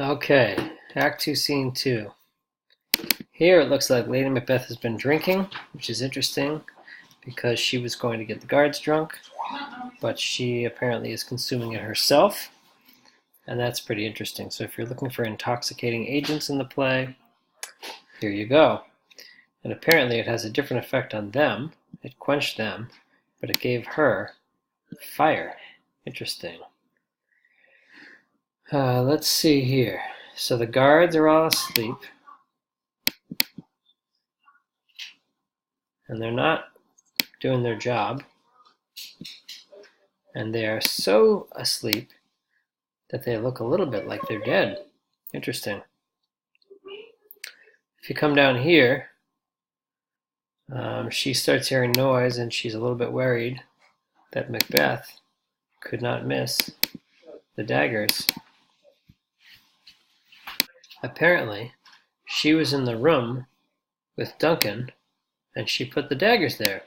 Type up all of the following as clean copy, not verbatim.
Okay, Act 2, Scene 2. Here it looks like Lady Macbeth has been drinking, which is interesting because she was going to get the guards drunk, but she apparently is consuming it herself, and that's pretty interesting. So if you're looking for intoxicating agents in the play, here you go. And apparently it has a different effect on them. It quenched them, but it gave her fire. Interesting. Let's see here. So the guards are all asleep, and they're not doing their job, and they are so asleep that they look a little bit like they're dead. Interesting. If you come down here, she starts hearing noise, and she's a little bit worried that Macbeth could not miss the daggers. Apparently, she was in the room with Duncan, and she put the daggers there.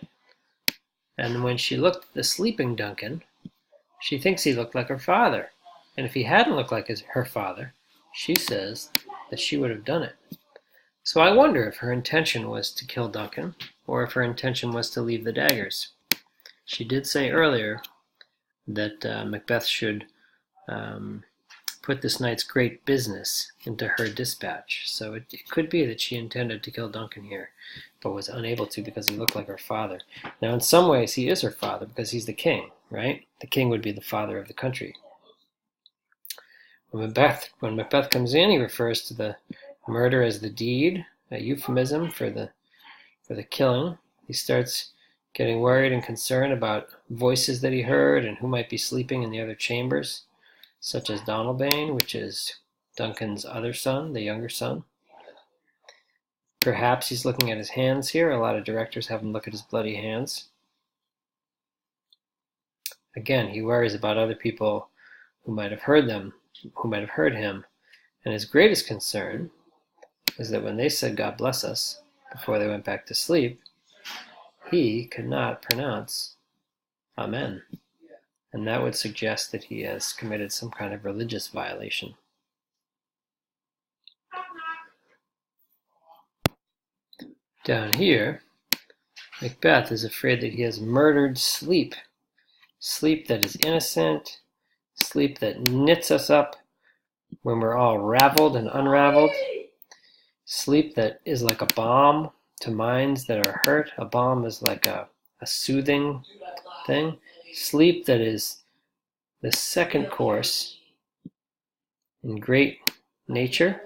And when she looked at the sleeping Duncan, she thinks he looked like her father. And if he hadn't looked like her father, she says that she would have done it. So I wonder if her intention was to kill Duncan, or if her intention was to leave the daggers. She did say earlier that Macbeth should put this knight's great business into her dispatch. So it could be that she intended to kill Duncan here, but was unable to because he looked like her father. Now, in some ways, he is her father because he's the king, right? The king would be the father of the country. When Macbeth comes in, he refers to the murder as the deed, a euphemism for the killing. He starts getting worried and concerned about voices that he heard and who might be sleeping in the other chambers, such as Donalbain, which is Duncan's other son, the younger son. Perhaps he's looking at his hands here. A lot of directors have him look at his bloody hands. Again, he worries about other people who might have heard him. And his greatest concern is that when they said God bless us before they went back to sleep, he could not pronounce Amen. And that would suggest that he has committed some kind of religious violation. Down here, Macbeth is afraid that he has murdered sleep. Sleep that is innocent, sleep that knits us up when we're all raveled and unraveled, sleep that is like a balm to minds that are hurt. A balm is like a soothing thing. Sleep that is the second course in great nature.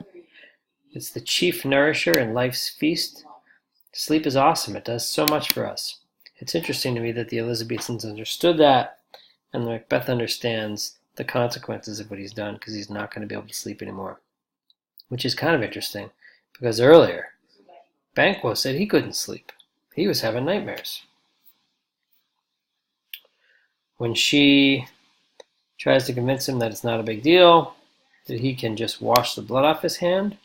It's the chief nourisher in life's feast. Sleep is awesome. It does so much for us. It's interesting to me that the Elizabethans understood that, and Macbeth understands the consequences of what he's done because he's not going to be able to sleep anymore. Which is kind of interesting because earlier, Banquo said he couldn't sleep. He was having nightmares. When she tries to convince him that it's not a big deal, that he can just wash the blood off his hand,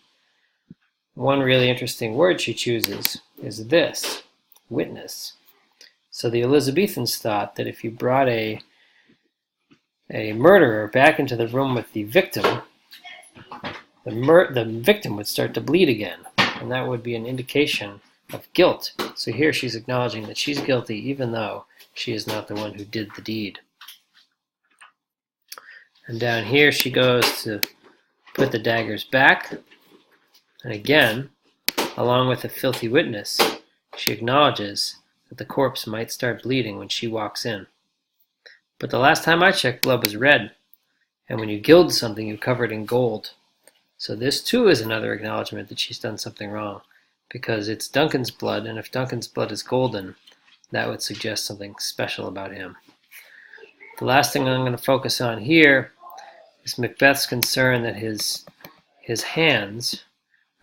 one really interesting word she chooses is this, witness. So the Elizabethans thought that if you brought a murderer back into the room with the victim, the victim would start to bleed again, and that would be an indication of guilt. So here she's acknowledging that she's guilty even though she is not the one who did the deed. And down here she goes to put the daggers back, and again, along with the filthy witness, she acknowledges that the corpse might start bleeding when she walks in. But the last time I checked, blood was red, and when you gild something, you cover it in gold. So this too is another acknowledgement that she's done something wrong, because it's Duncan's blood, and if Duncan's blood is golden, that would suggest something special about him. The last thing I'm going to focus on here is Macbeth's concern that his hands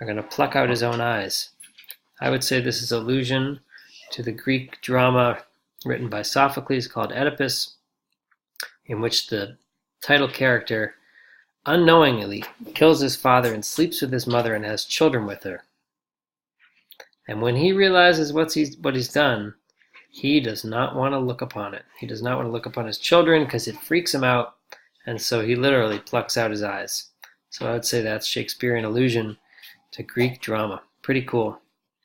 are going to pluck out his own eyes. I would say this is allusion to the Greek drama written by Sophocles called Oedipus, in which the title character unknowingly kills his father and sleeps with his mother and has children with her. And when he realizes what he's done, he does not want to look upon it. He does not want to look upon his children because it freaks him out, and so he literally plucks out his eyes. So I would say that's Shakespearean allusion to Greek drama. Pretty cool.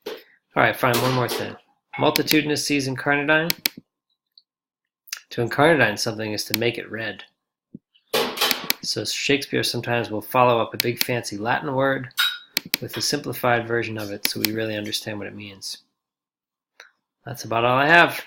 All right, fine, one more thing. Multitudinous seas incarnadine. To incarnadine something is to make it red. So Shakespeare sometimes will follow up a big fancy Latin word with a simplified version of it so we really understand what it means. That's about all I have.